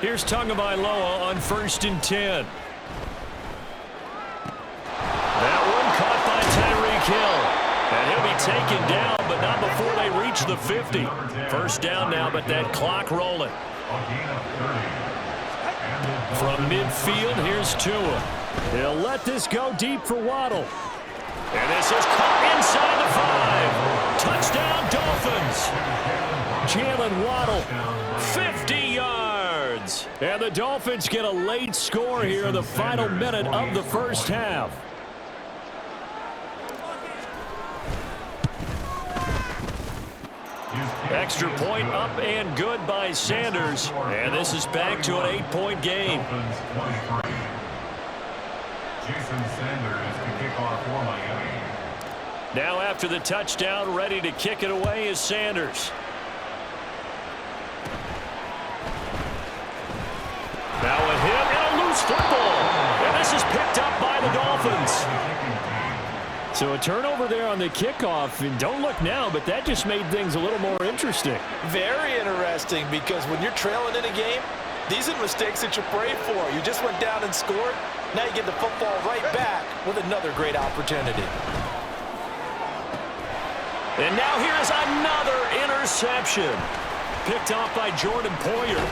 Here's Tagovailoa on 1st and 10. That one caught by Tyreek Hill. And he'll be taken down, but not before they reach the 50. First down now, but that clock rolling. From midfield, here's Tua. He'll let this go deep for Waddle. And this is caught inside the 5. Touchdown, Dolphins. Jalen Waddle, 50 yards. And the Dolphins get a late score here in the final minute of the first half. Extra point up and good by Sanders. And this is back to an 8-point game. Now after the touchdown, ready to kick it away is Sanders. Now a hit and a loose football. And this is picked up by the Dolphins. So a turnover there on the kickoff, and don't look now, but that just made things a little more interesting. Very interesting, because when you're trailing in a game, these are mistakes that you pray for. You just went down and scored. Now you get the football right back with another great opportunity. And now here is another interception. Picked off by Jordan Poyer.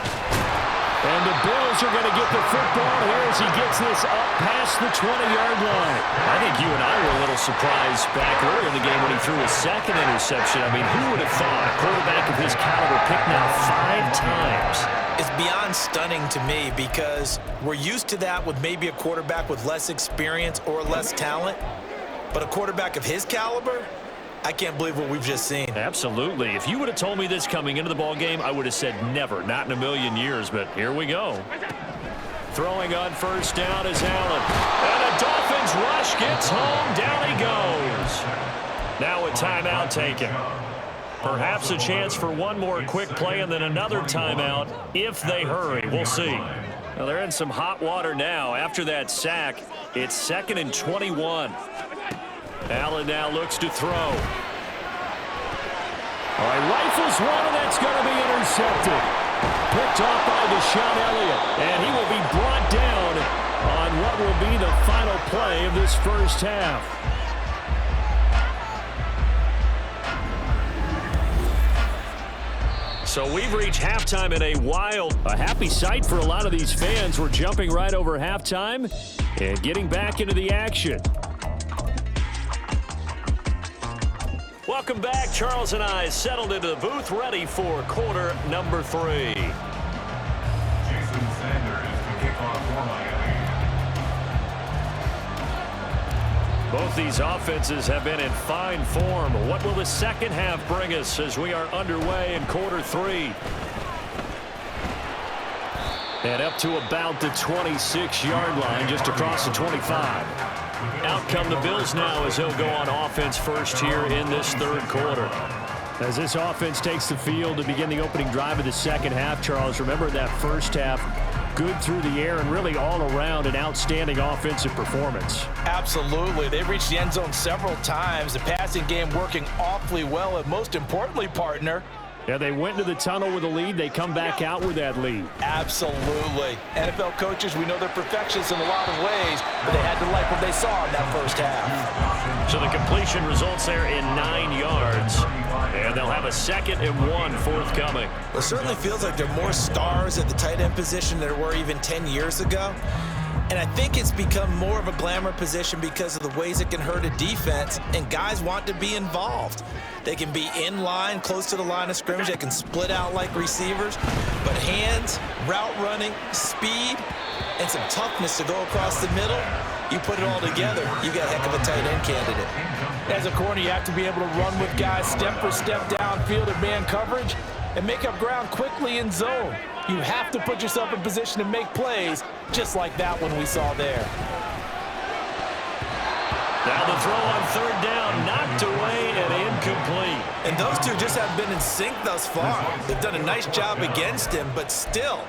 And the Bills are going to get the football here as he gets this up past the 20-yard line. I think you and I were a little surprised back earlier in the game when he threw his second interception. I mean, who would have thought a quarterback of his caliber picked now 5 times? It's beyond stunning to me, because we're used to that with maybe a quarterback with less experience or less talent. But a quarterback of his caliber, I can't believe what we've just seen. Absolutely. If you would have told me this coming into the ball game, I would have said never, not in a million years, but here we go. Throwing on first down is Allen. And the Dolphins rush gets home. Down he goes. Now a timeout taken. Perhaps a chance for one more quick play and then another timeout if they hurry. We'll see. Now they're in some hot water now. After that sack, it's 2nd and 21. Allen now looks to throw. All right, rifles one, and that's going to be intercepted. Picked off by Deshaun Elliott, and he will be brought down on what will be the final play of this first half. So we've reached halftime in a happy sight for a lot of these fans. We're jumping right over halftime and getting back into the action. Welcome back. Charles and I settled into the booth, ready for quarter number 3. Jason Sanders to kick off for Miami. Both these offenses have been in fine form. What will the second half bring us as we are underway in quarter 3? And up to about the 26-yard line, just across the 25. Out come the Bills now as he'll go on offense first here in this third quarter. As this offense takes the field to begin the opening drive of the second half, Charles, remember that first half, good through the air and really all around an outstanding offensive performance. Absolutely. They've reached the end zone several times. The passing game working awfully well, and most importantly, partner, yeah, they went into the tunnel with a lead. They come back out with that lead. Absolutely. NFL coaches, we know they're perfectionists in a lot of ways, but they had to like what they saw in that first half. So the completion results there in 9 yards, and they'll have a 2nd and 1 forthcoming. Well, it certainly feels like there are more stars at the tight end position than there were even 10 years ago. And I think it's become more of a glamour position because of the ways it can hurt a defense, and guys want to be involved. They can be in line, close to the line of scrimmage. They can split out like receivers. But hands, route running, speed, and some toughness to go across the middle, you put it all together, you got a heck of a tight end candidate. As a corner, you have to be able to run with guys step for step downfield in man coverage and make up ground quickly in zone. You have to put yourself in position to make plays, just like that one we saw there. Now the throw on third down, knocked away and incomplete. And those two just have been in sync thus far. They've done a nice job against him, but still,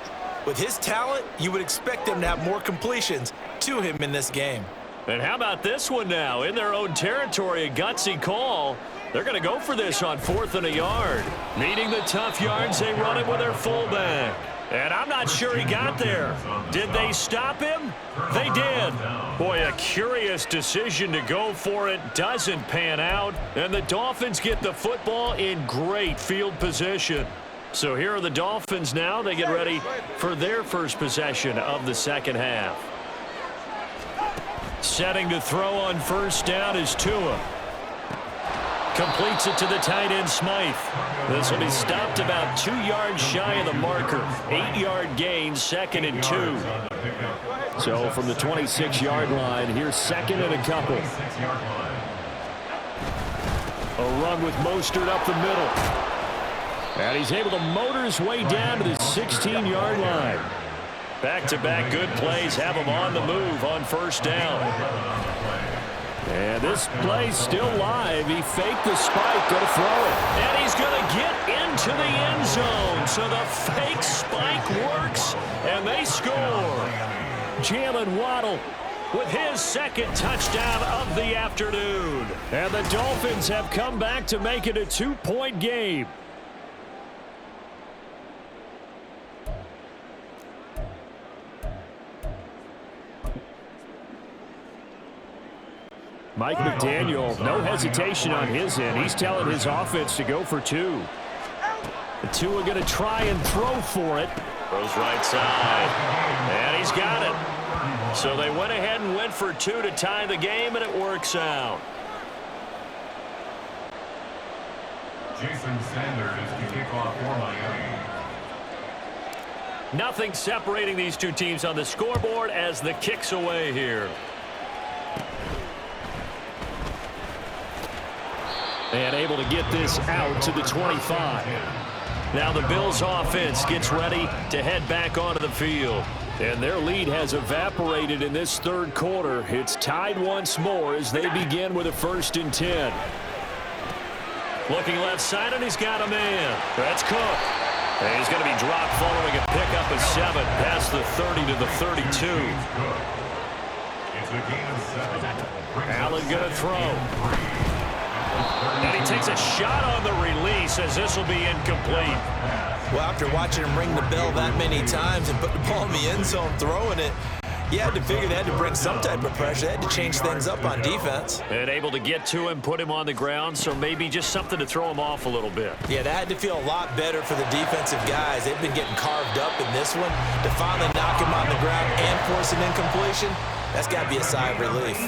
with his talent, you would expect them to have more completions to him in this game. And how about this one now? In their own territory, a gutsy call. They're going to go for this on 4th and a yard. Needing the tough yards, they run it with their fullback. And I'm not sure he got there. Did they stop him? They did. Boy, a curious decision to go for it. Doesn't pan out. And the Dolphins get the football in great field position. So here are the Dolphins now. They get ready for their first possession of the second half. Setting to throw on first down is Tua. Completes it to the tight end, Smythe. This will be stopped about 2 yards shy of the marker. 8-yard gain, 2nd and 2. So from the 26-yard line, here's 2nd and a couple. A run with Mostert up the middle. And he's able to motor his way down to the 16-yard line. Back-to-back good plays have him on the move on first down. And this play's still live. He faked the spike, going to throw it. And he's going to get into the end zone. So the fake spike works, and they score. Jalen Waddle with his second touchdown of the afternoon. And the Dolphins have come back to make it a 2-point game. Mike McDaniel, no hesitation on his end. He's telling his offense to go for 2. The Tua going to try and throw for it. Throws right side. And he's got it. So they went ahead and went for 2 to tie the game, and it works out. Jason Sanders to kick off for Miami. Nothing separating these two teams on the scoreboard as the kick's away here. And able to get this out to the 25. Now the Bills offense gets ready to head back onto the field. And their lead has evaporated in this third quarter. It's tied once more as they begin with a 1st and 10. Looking left side, and he's got a man. That's Cook. And he's going to be dropped following a pickup of 7 past the 30 to the 32. It's a gain of 7. Allen going to throw. And he takes a shot on the release as this will be incomplete. Well, after watching him ring the bell that many times and put the ball in the end zone throwing it, you had to figure they had to bring some type of pressure. They had to change things up on defense. And able to get to him, put him on the ground, so maybe just something to throw him off a little bit. Yeah, that had to feel a lot better for the defensive guys. They've been getting carved up in this one. To finally knock him on the ground and force an incompletion, that's got to be a sigh of relief.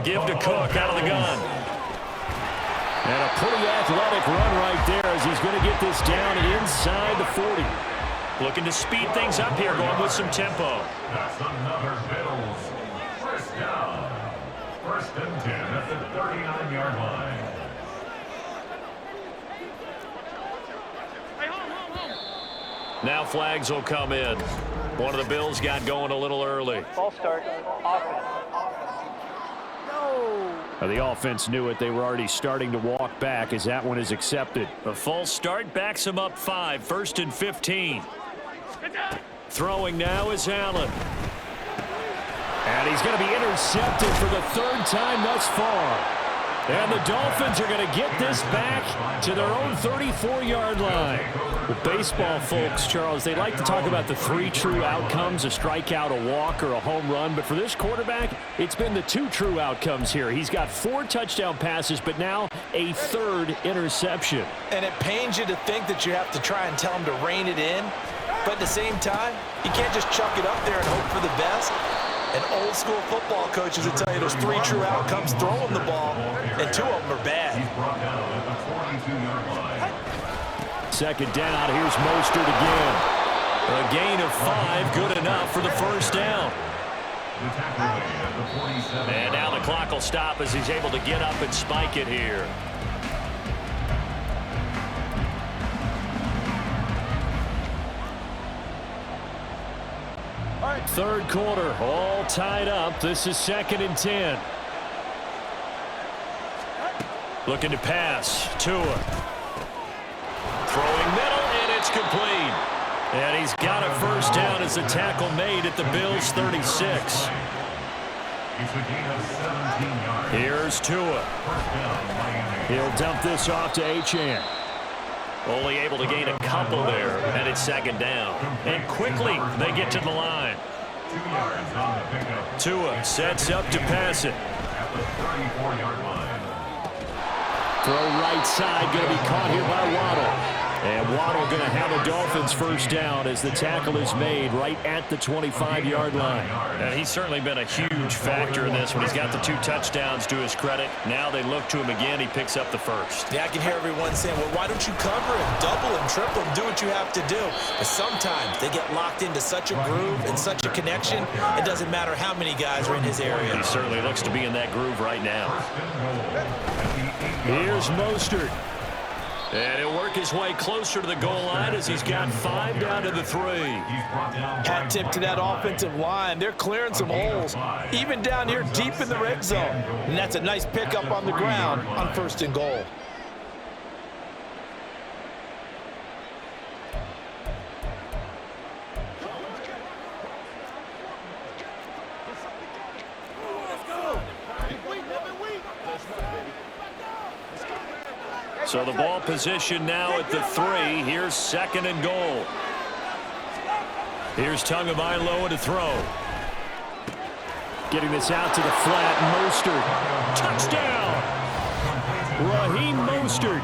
Give to Cook out of the gun. And a pretty athletic run right there as he's going to get this down inside the 40. Looking to speed things up here, going with some tempo. That's another Bills. First down. 1st and 10 at the 39-yard line. Now flags will come in. One of the Bills got going a little early. False start. Offense. The offense knew it. They were already starting to walk back as that one is accepted. A false start backs him up 5. 1st and 15. Throwing now is Allen. And he's going to be intercepted for the 3rd time thus far. And the Dolphins are going to get this back to their own 34-yard line. The baseball folks, Charles, they like to talk about the 3 true outcomes, a strikeout, a walk, or a home run. But for this quarterback, it's been the 2 true outcomes here. He's got 4 touchdown passes, but now a 3rd interception. And it pains you to think that you have to try and tell him to rein it in. But at the same time, you can't just chuck it up there and hope for the best. And old school football coaches will tell you there's 3 true outcomes throwing the ball, and 2 of them are bad. He's brought down at the 42-yard line. 2nd down, here's Mostert again. A gain of 5, good enough for the 1st down. The tackle made at the 47. And now the clock will stop as he's able to get up and spike it here. Third quarter, all tied up. This is 2nd and 10. Looking to pass. Tua. Throwing middle, and it's complete. And he's got a 1st down as the tackle made at the Bills' 36. It's a gain of 17 yards. Here's Tua. First down, Miami. He'll dump this off to Achane. Only able to gain a couple there, and it's second down. And quickly, they get to the line. 2 yards on the pickup. Tua sets up to pass it. At the 34-yard line. Throw right side, going to be caught here by Waddle. And Waddle going to have a Dolphins first down as the tackle is made right at the 25-yard line. And he's certainly been a huge factor in this one. He's got the 2 touchdowns to his credit. Now they look to him again. He picks up the first. Yeah, I can hear everyone saying, well, why don't you cover him, double him, triple him, do what you have to do. But sometimes they get locked into such a groove and such a connection, it doesn't matter how many guys are in his area. He certainly looks to be in that groove right now. Here's Mostert. And he'll work his way closer to the goal line as he's got 5 down to the 3. Hat tip to that offensive line. They're clearing some holes, even down here deep in the red zone. And that's a nice pickup on the ground on 1st and goal. So the ball position now at the 3. Here's 2nd and goal. Here's Tagovailoa to throw. Getting this out to the flat. Mostert. Touchdown! Raheem Mostert.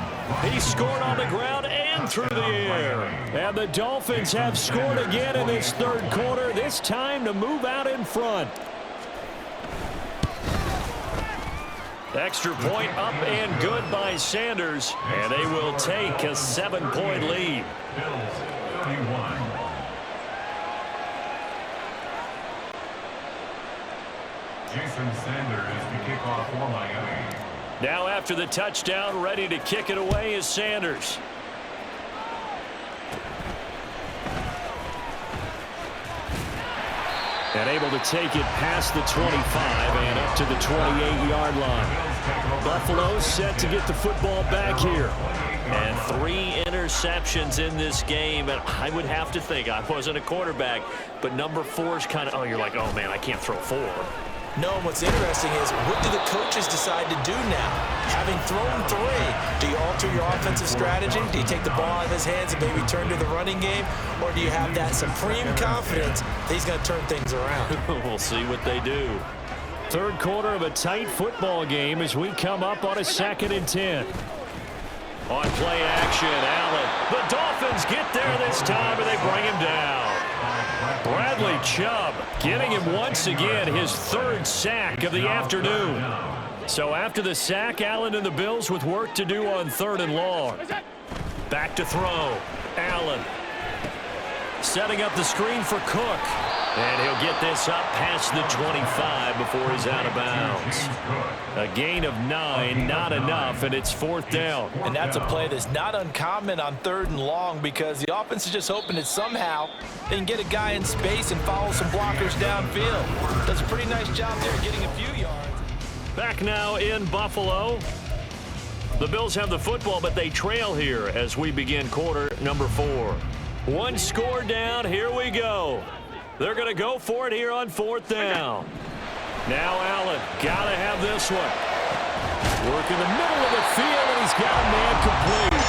He scored on the ground and through the air. And the Dolphins have scored again in this 3rd quarter. This time to move out in front. Extra point up and good by Sanders, and they will take a 7-point lead. Bills 31. Jason Sanders to kick off for Miami. Now after the touchdown, ready to kick it away is Sanders. And able to take it past the 25 and up to the 28-yard line. Buffalo set to get the football back here. And 3 interceptions in this game. And I would have to think, I wasn't a quarterback, but number 4 is kind of, oh, you're like, oh, man, I can't throw 4. No, and what's interesting is, what do the coaches decide to do now? Having thrown 3, do you alter your offensive strategy? Do you take the ball out of his hands and maybe turn to the running game? Or do you have that supreme confidence that he's going to turn things around? We'll see what they do. 3rd quarter of a tight football game as we come up on a 2nd and 10. On play action, Allen. The Dolphins get there this time, and they bring him down. Bradley Chubb getting him once again his 3rd sack of the afternoon. So after the sack, Allen and the Bills with work to do on 3rd and long. Back to throw. Allen setting up the screen for Cook. And he'll get this up past the 25 before he's out of bounds. A gain of 9, not enough, and it's 4th down. And that's a play that's not uncommon on 3rd and long because the offense is just hoping that somehow they can get a guy in space and follow some blockers downfield. Does a pretty nice job there getting a few yards. Back now in Buffalo. The Bills have the football, but they trail here as we begin quarter number 4. 1 score down. Here we go. They're going to go for it here on 4th down. Now Allen, got to have this one. Work in the middle of the field, and he's got a man complete.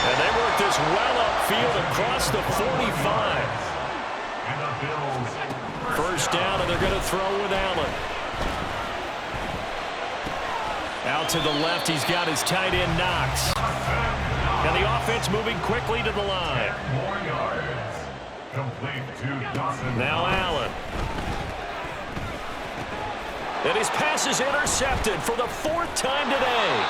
And they work this well upfield across the 45. And the Bills. First down, and they're going to throw with Allen. Out to the left, he's got his tight end Knox. And the offense moving quickly to the line. 10 more yards. Complete to Dawson. Now Allen. And his pass is intercepted for the 4th time today.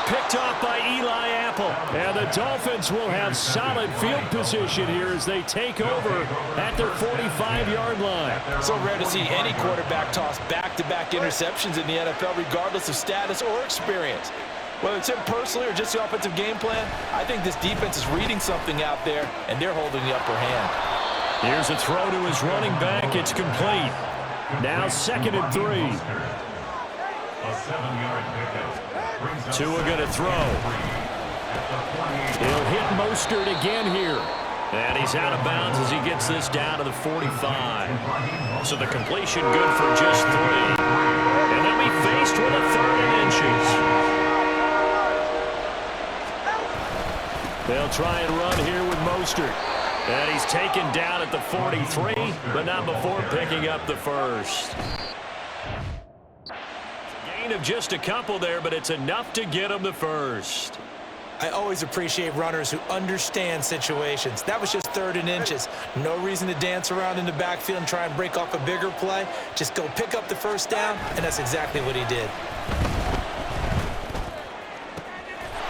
Picked off by Eli Apple. And the Dolphins will have solid field position here as they take over at their 45-yard line. So rare to see any quarterback toss back-to-back interceptions in the NFL regardless of status or experience. Whether it's him personally or just the offensive game plan, I think this defense is reading something out there, and they're holding the upper hand. Here's a throw to his running back. It's complete. Now 2nd and 3. A 7-yard pickup. Tua going to throw. He'll hit Mostert again here. And he's out of bounds as he gets this down to the 45. So the completion good for just 3. And they'll be faced with a 3rd and inches. They'll try and run here with Mostert. And he's taken down at the 43, but not before picking up the first. Gain of just a couple there, but it's enough to get him the first. I always appreciate runners who understand situations. That was just 3rd and inches. No reason to dance around in the backfield and try and break off a bigger play. Just go pick up the first down, and that's exactly what he did.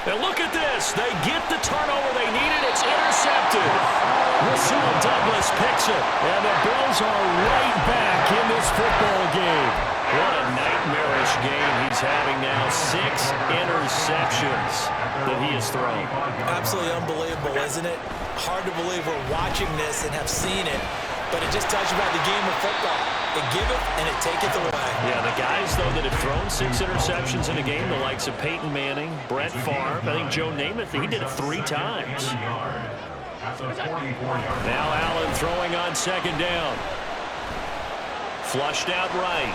And look at this. They get the turnover they needed. It's intercepted. Rasul Douglas picks it. And the Bills are right back in this football game. What a nightmarish game he's having now. 6 interceptions that he has thrown. Absolutely unbelievable, isn't it? Hard to believe we're watching this and have seen it, but it just tells you about the game of football. It giveth and it taketh away. Yeah, the guys, though, that have thrown 6 interceptions in a game, the likes of Peyton Manning, Brett Favre, I think Joe Namath, he did it 3 times. Now Allen throwing on 2nd down. Flushed out right.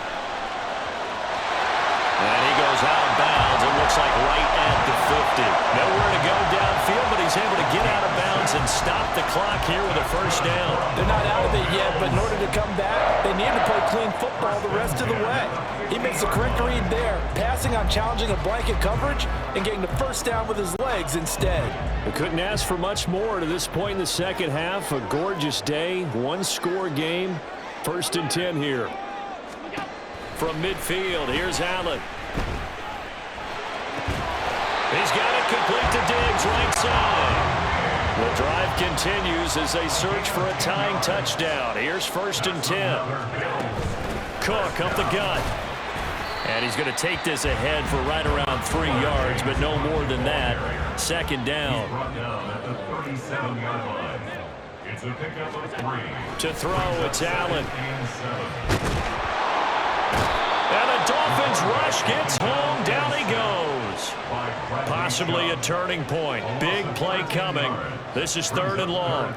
And he goes out of bounds. It looks like right at the 50. Nowhere to go downfield, but he's able to get out of bounds and stop the clock here with a first down. They're not out of it yet, but in order to come back, they need to play clean football the rest of the way. He makes the correct read there, passing on challenging a blanket coverage and getting the first down with his legs instead. We couldn't ask for much more to this point in the second half. A gorgeous day, 1-score game. 1st and 10 here. From midfield, here's Allen. He's got it complete to Diggs, right side. The drive continues as they search for a tying touchdown. Here's 1st and 10. Cook up the gut. And he's going to take this ahead for right around 3 yards, but no more than that. 2nd down. To throw, it's Allen. And the Dolphins rush gets home. Down he goes. Possibly a turning point. Big play coming. This is 3rd and long.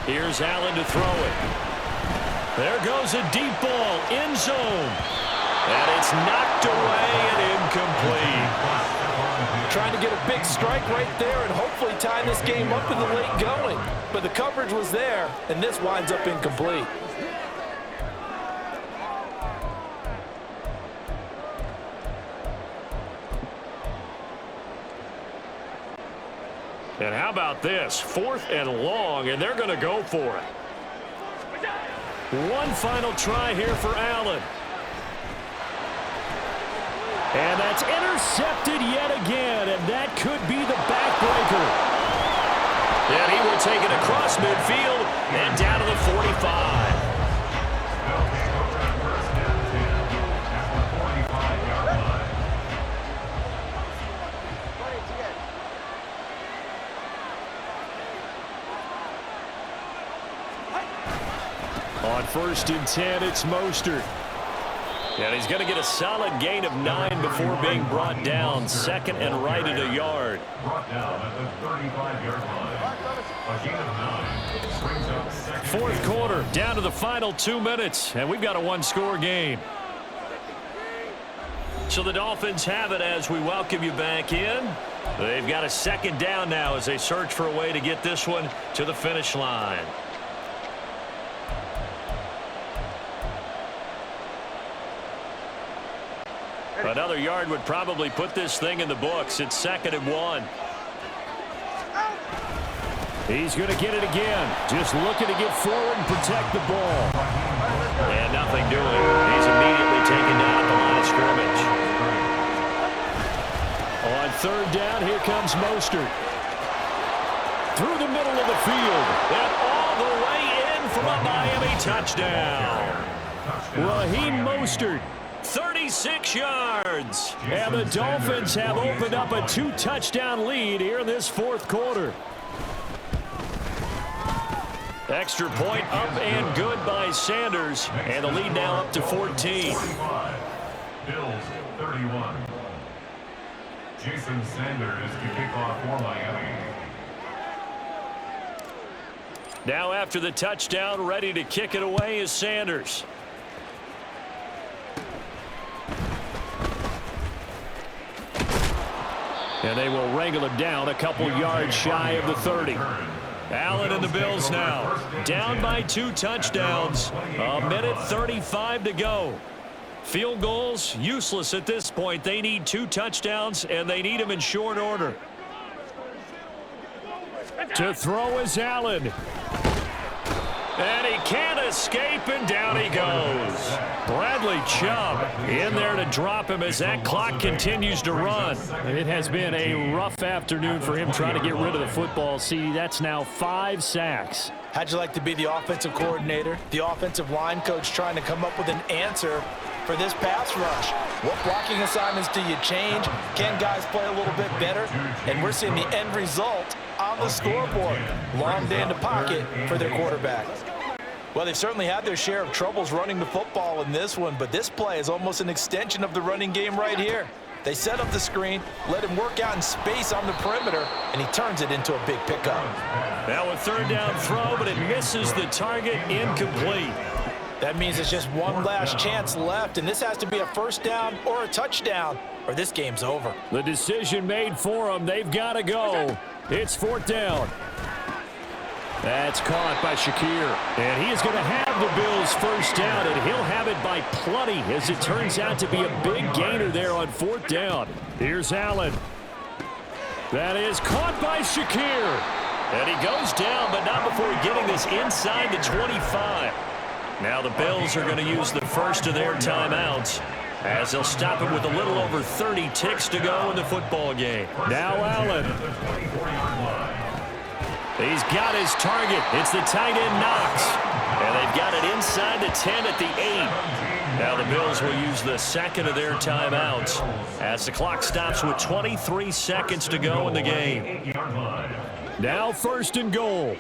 Here's Allen to throw it. There goes a deep ball. End zone. And it's knocked away and incomplete. Trying to get a big strike right there and hopefully tie this game up in the late going. But the coverage was there, and this winds up incomplete. And how about this? 4th and long, and they're going to go for it. One final try here for Allen. And that's intercepted yet again, and that could be the backbreaker. And he will take it across midfield and down to the 45. On 1st and 10, it's Mostert. And he's going to get a solid gain of 9 before being brought down. 2nd and right at a yard. Brought down at the 35-yard line. A gain of 9. Brings up 2nd. 4th quarter, down to the final 2 minutes, and we've got a 1-score game. So the Dolphins have it as we welcome you back in. They've got a 2nd down now as they search for a way to get this one to the finish line. Another yard would probably put this thing in the books. It's 2nd and 1. He's going to get it again. Just looking to get forward and protect the ball. And nothing doing. He's immediately taken down at the line of scrimmage. On 3rd down, here comes Mostert. Through the middle of the field. And all the way in from a Miami touchdown. Raheem Mostert. 36 yards. And the Dolphins have opened up a 2-touchdown lead here in this 4th quarter. Extra point up and good by Sanders. And the lead now up to 14. 45. Bills 31. Jason Sanders to kick off for Miami. Now after the touchdown, ready to kick it away is Sanders. And they will wrangle him down a couple yards shy of the 30. Allen and the Bills now down by 2 touchdowns. A minute 35 to go. Field goals useless at this point. They need 2 touchdowns, and they need them in short order. To throw is Allen. And he can't escape, and down he goes. Bradley Chubb in there to drop him as that clock continues to run. It has been a rough afternoon for him trying to get rid of the football. See, that's now 5 sacks. How'd you like to be the offensive coordinator, the offensive line coach trying to come up with an answer for this pass rush? What blocking assignments do you change? Can guys play a little bit better? And we're seeing the end result on the scoreboard. Long day in the pocket for their quarterback. Well, they've certainly had their share of troubles running the football in this one, but this play is almost an extension of the running game right here. They set up the screen, let him work out in space on the perimeter, and he turns it into a big pickup. Now a 3rd down throw, but it misses the target, incomplete. That means it's just one last chance left, and this has to be a 1st down or a touchdown, or this game's over. The decision made for them. They've got to go. It's 4th down. That's caught by Shakir. And he is going to have the Bills' 1st down, and he'll have it by plenty as it turns out to be a big gainer there on 4th down. Here's Allen. That is caught by Shakir. And he goes down, but not before getting this inside the 25. Now the Bills are going to use the first of their timeouts as they'll stop him with a little over 30 ticks to go in the football game. Now Allen. He's got his target. It's the tight end Knox. And they've got it inside the 10 at the 8. Now the Bills will use the 2nd of their timeouts as the clock stops with 23 seconds to go in the game. Now 1st and goal.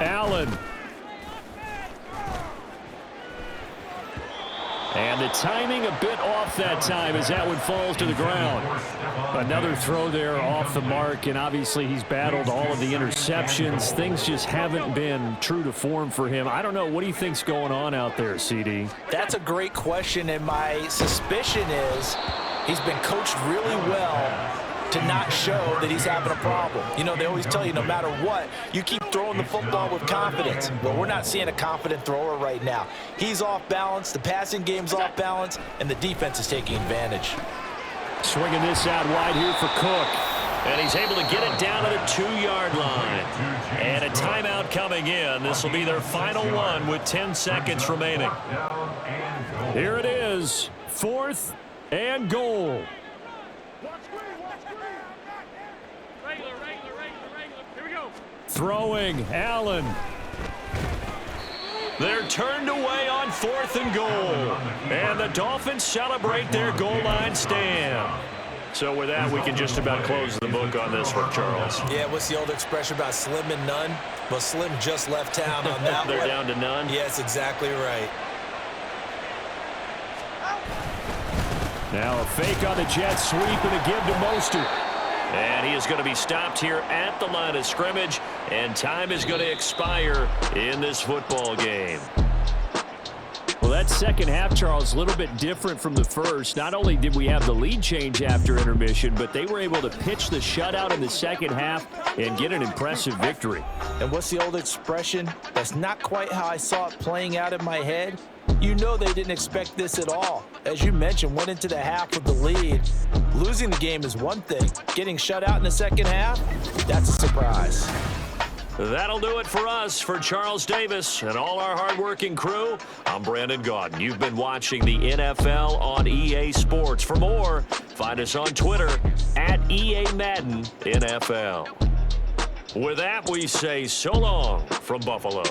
Allen. And the timing a bit off that time as that one falls to the ground. Another throw there off the mark, and obviously he's battled all of the interceptions. Things just haven't been true to form for him. I don't know. What do you think's going on out there, CD? That's a great question, and my suspicion is he's been coached really well to not show that he's having a problem. You know, they always tell you no matter what, you keep throwing the football with confidence. But we're not seeing a confident thrower right now. He's off balance, the passing game's off balance, and the defense is taking advantage. Swinging this out wide here for Cook. And he's able to get it down to the 2-yard line. And a timeout coming in. This will be their final one with 10 seconds remaining. Here it is, 4th and goal. Throwing, Allen. They're turned away on 4th and goal. And the Dolphins celebrate their goal line stand. So with that, we can just about close the book on this one, Charles. Yeah, what's the old expression about slim and none? Well, Slim just left town on that They're one. down to none? Yes, exactly right. Now a fake on the jet sweep and a give to Mostert. And he is going to be stopped here at the line of scrimmage, and time is going to expire in this football game. Well, that second half, Charles, a little bit different from the first. Not only did we have the lead change after intermission, but they were able to pitch the shutout in the second half and get an impressive victory. And what's the old expression? That's not quite how I saw it playing out in my head. You know they didn't expect this at all. As you mentioned, went into the half with the lead. Losing the game is one thing. Getting shut out in the second half, that's a surprise. That'll do it for us. For Charles Davis and all our hardworking crew, I'm Brandon Gaudin. You've been watching the NFL on EA Sports. For more, find us on Twitter at EA Madden NFL. With that, we say so long from Buffalo.